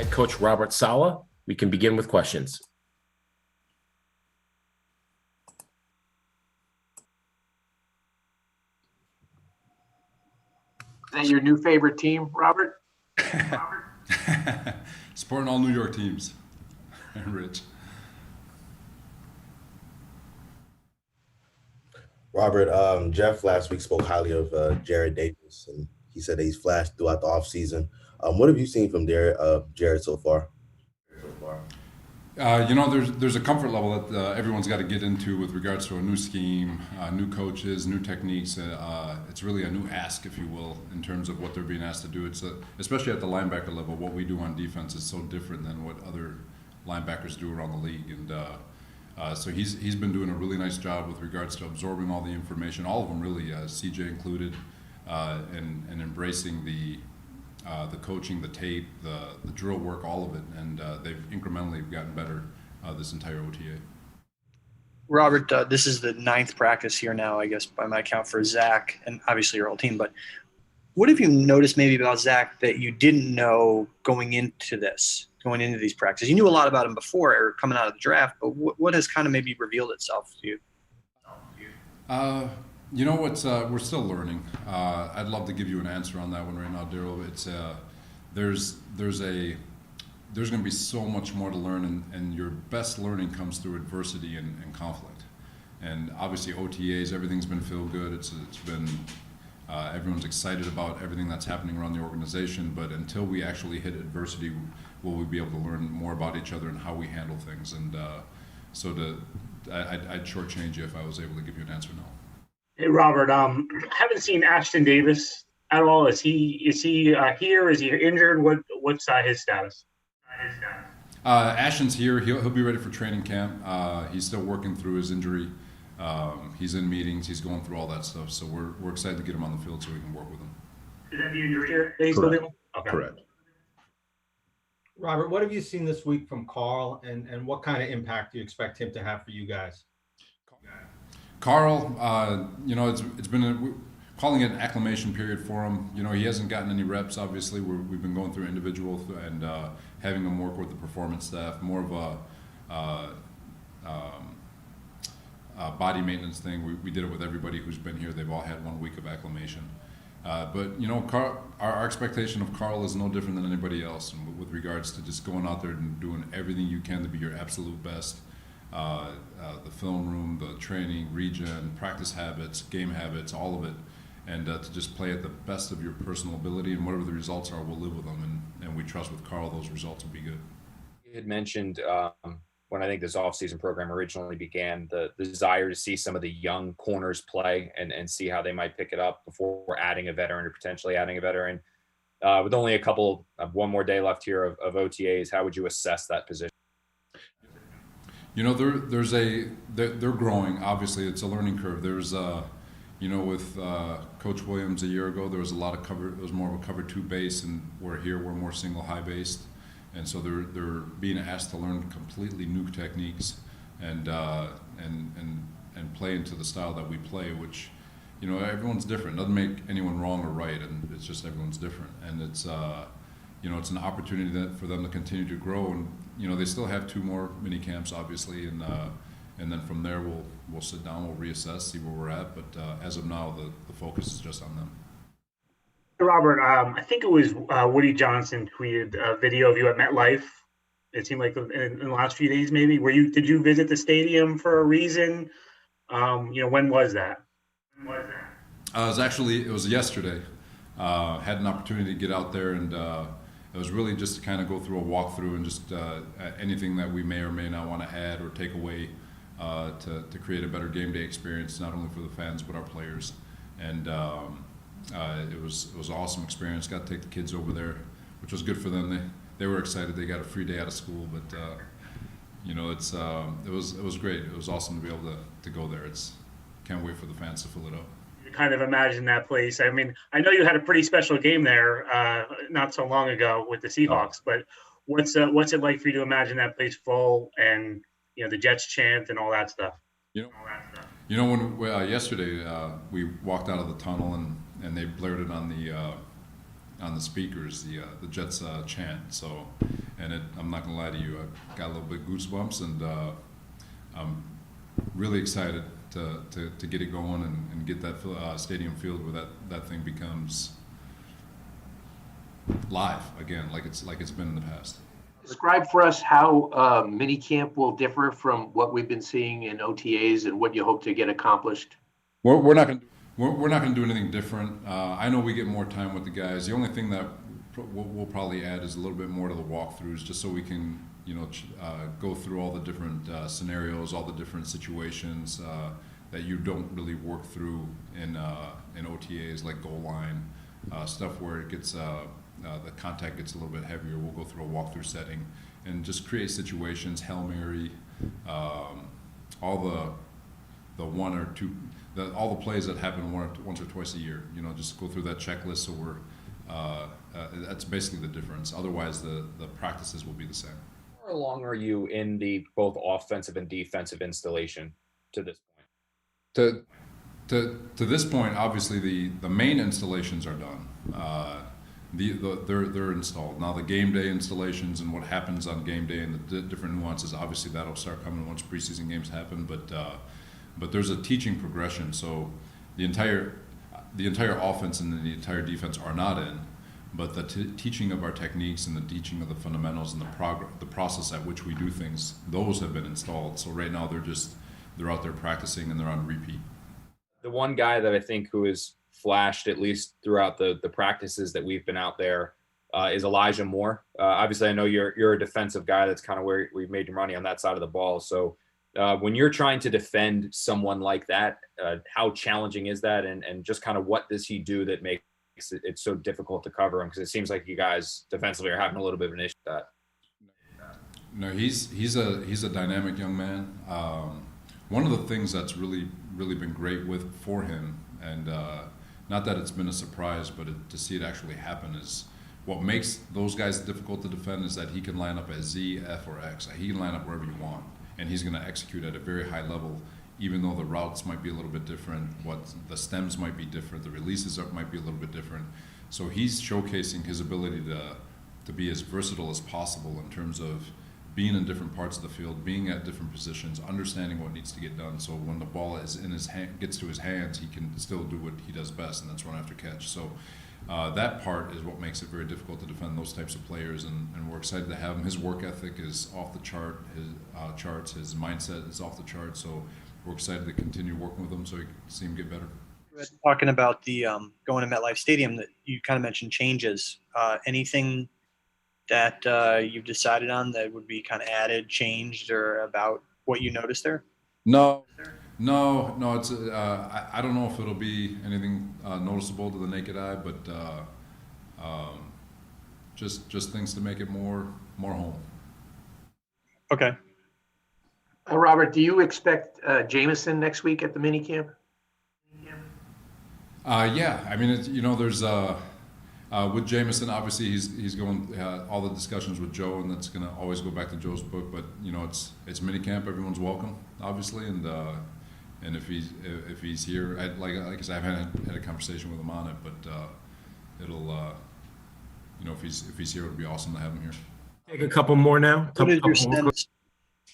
head coach Robert Saleh. We can begin with questions. Is that your new favorite team, Robert? Supporting all New York teams. And Rich. Robert, Jeff last week spoke highly of Jared Davis, and he said that he's flashed throughout the offseason. What have you seen from Jared so far? There's a comfort level that everyone's got to get into with regards to a new scheme, new coaches, new techniques. It's really a new ask, if you will, in terms of what they're being asked to do. Especially at the linebacker level, what we do on defense is so different than what other linebackers do around the league. And so he's been doing a really nice job with regards to absorbing all the information, all of them really, CJ included, and embracing the coaching, the tape, the drill work, all of it, and they've incrementally gotten better this entire OTA. Robert, this is the 9th practice here now, I guess, by my count for Zach, and obviously your whole team. But what have you noticed maybe about Zach that you didn't know going into these practices? You knew a lot about him before or coming out of the draft, but what has kind of maybe revealed itself to you? You know what? We're still learning. I'd love to give you an answer on that one right now, Daryl. It's there's going to be so much more to learn, and your best learning comes through adversity and conflict. And obviously OTAs, everything's been feel good. It's been everyone's excited about everything that's happening around the organization. But until we actually hit adversity, will we be able to learn more about each other and how we handle things? And I'd shortchange you if I was able to give you an answer now. Hey, Robert, haven't seen Ashton Davis at all. Is he here? Is he injured? What's his status? Ashton's here. He'll be ready for training camp. He's still working through his injury. He's in meetings. He's going through all that stuff. So we're excited to get him on the field so we can work with him. Is that the injury? Correct. Okay. Correct. Robert, what have you seen this week from Carl, and what kind of impact do you expect him to have for you guys? Carl, it's been calling it an acclimation period for him. He hasn't gotten any reps. Obviously, we've been going through individual and having him work with the performance staff, more of a body maintenance thing. We did it with everybody who's been here. They've all had 1 week of acclimation. But our expectation of Carl is no different than anybody else, and with regards to just going out there and doing everything you can to be your absolute best. The film room, the training, regen, practice habits, game habits, all of it, and to just play at the best of your personal ability, and whatever the results are, we'll live with them, and we trust with Carl those results will be good. You had mentioned when I think this offseason program originally began, the desire to see some of the young corners play and see how they might pick it up before we're adding a veteran or potentially adding a veteran. With only one more day left here of OTAs, how would you assess that position? They're growing. Obviously, it's a learning curve. There's, with Coach Williams a year ago, there was a lot of cover. It was more of a cover 2 base, and we're more single high based, and so they're being asked to learn completely new techniques and play into the style that we play, which, everyone's different. It doesn't make anyone wrong or right, and it's just everyone's different, and it's it's an opportunity for them to continue to grow, and they still have 2 more mini camps, obviously, and then from there we'll sit down, we'll reassess, see where we're at. But as of now, the focus is just on them. Robert, I think it was Woody Johnson tweeted a video of you at MetLife. It seemed like in the last few days, maybe. Did you visit the stadium for a reason? When was that? It was yesterday. Had an opportunity to get out there, and it was really just to kind of go through a walkthrough and just anything that we may or may not want to add or take away to create a better game day experience, not only for the fans but our players. And it was an awesome experience. Got to take the kids over there, which was good for them. They were excited. They got a free day out of school, but it was great. It was awesome to be able to go there. Can't wait for the fans to fill it up. Kind of imagine that place. I mean, I know you had a pretty special game there not so long ago with the Seahawks, but what's it like for you to imagine that place full and the Jets chant and all that stuff? When yesterday we walked out of the tunnel and they blared it on on the speakers the Jets chant. So, and I'm not gonna lie to you, I got a little bit goosebumps, and I'm really excited to get it going and get that stadium filled where that thing becomes live again, like it's been in the past. Describe for us how minicamp will differ from what we've been seeing in OTAs and what you hope to get accomplished. We're not gonna do anything different. I know we get more time with the guys. The only thing that we'll probably add is a little bit more to the walkthroughs, just so we can go through all the different scenarios, all the different situations that you don't really work through in OTAs, like goal line stuff where it gets the contact gets a little bit heavier. We'll go through a walkthrough setting and just create situations, Hail Mary, all the one or two, all the plays that happen once or twice a year. Just go through that checklist. So that's basically the difference. Otherwise, the practices will be the same. How far along are you in the both offensive and defensive installation to this point? To this point, obviously the main installations are done. They're installed now. The game day installations and what happens on game day and the different nuances, obviously that'll start coming once preseason games happen. But there's a teaching progression. So the entire offense and the entire defense are not in, but the teaching of our techniques and the teaching of the fundamentals and the process at which we do things, those have been installed. So right now they're out there practicing and they're on repeat. The one guy that I think who has flashed, at least throughout the practices that we've been out there, is Elijah Moore. Obviously, I know you're a defensive guy. That's kind of where we've made your money on that side of the ball. So when you're trying to defend someone like that, how challenging is that? And just kind of what does he do that makes it so difficult to cover him? Because it seems like you guys defensively are having a little bit of an issue with that. No, he's a dynamic young man. One of the things that's really been great for him, and not that it's been a surprise, but to see it actually happen, is what makes those guys difficult to defend is that he can line up as Z, F, or X. He can line up wherever you want, and he's going to execute at a very high level, even though the routes might be a little bit different, what the stems might be different, the releases might be a little bit different. So he's showcasing his ability to be as versatile as possible in terms of being in different parts of the field, being at different positions, understanding what needs to get done. So when the ball is in his hand, gets to his hands, he can still do what he does best, and that's run after catch. So that part is what makes it very difficult to defend those types of players, and we're excited to have him. His work ethic is off the chart. His mindset is off the chart. So we're excited to continue working with him so we can see him get better. Talking about the going to MetLife Stadium, that you kind of mentioned changes. Anything that you've decided on that would be kind of added, changed, or about what you noticed there? No. It's I don't know if it'll be anything noticeable to the naked eye, but just things to make it more home. Okay. Well, Robert, do you expect Jameson next week at the minicamp? Yeah, I mean, there's with Jameson, obviously he's going all the discussions with Joe, and that's going to always go back to Joe's book. But it's minicamp, everyone's welcome, obviously, and if he's here, like I said, I haven't had a conversation with him on it, but it'll if he's here, it'll be awesome to have him here. Take a couple more now.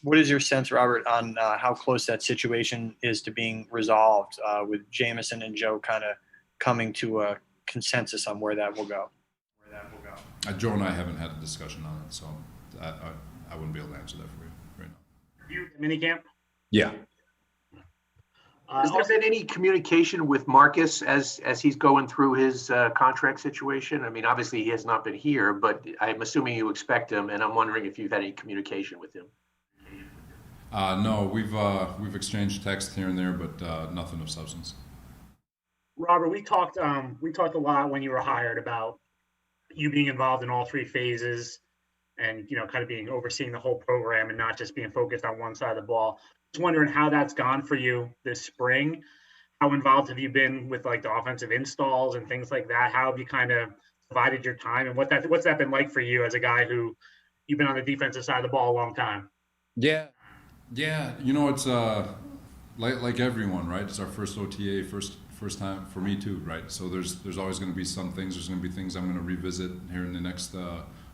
What is your sense, Robert, on how close that situation is to being resolved with Jameson and Joe kind of coming to a consensus on where that will go? Joe and I haven't had a discussion on it, so I wouldn't be able to answer that for you right now. You at minicamp? Yeah. Has there been any communication with Marcus as he's going through his contract situation? I mean, obviously he has not been here, but I'm assuming you expect him, and I'm wondering if you've had any communication with him. No, we've exchanged text here and there, but nothing of substance. Robert, we talked a lot when you were hired about you being involved in all three phases and, kind of overseeing the whole program and not just being focused on one side of the ball. Just wondering how that's gone for you this spring. How involved have you been with like the offensive installs and things like that? How have you kind of divided your time, and what's that been like for you as a guy who you've been on the defensive side of the ball a long time? Yeah, it's like everyone, right? It's our first OTA, first time for me too, right? So there's always going to be some things. There's going to be things I'm going to revisit here in the next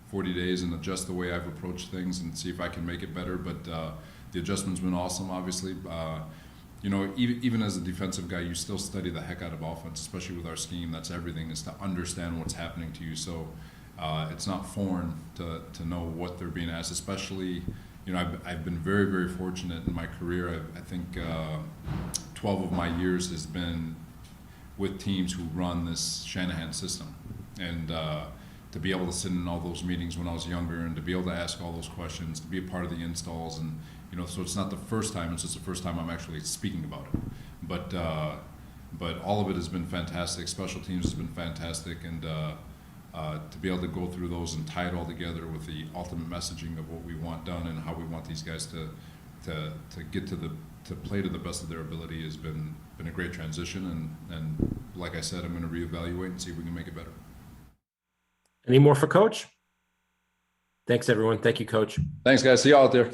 40 days and adjust the way I've approached things and see if I can make it better. But the adjustment's been awesome, obviously. You know, even as a defensive guy, you still study the heck out of offense, especially with our scheme. That's everything, is to understand what's happening to you. So it's not foreign to know what they're being asked, especially, you know, I've been very, very fortunate in my career. I think 12 of my years has been with teams who run this Shanahan system. And to be able to sit in all those meetings when I was younger and to be able to ask all those questions, to be a part of the installs, and you know, so it's not the first time, it's just the first time I'm actually speaking about it. But all of it has been fantastic. Special teams has been fantastic, and to be able to go through those and tie it all together with the ultimate messaging of what we want done and how we want these guys to get to play to the best of their ability has been a great transition. And like I said, I'm going to reevaluate and see if we can make it better. Any more for Coach? Thanks, everyone. Thank you, Coach. Thanks, guys. See you all out there.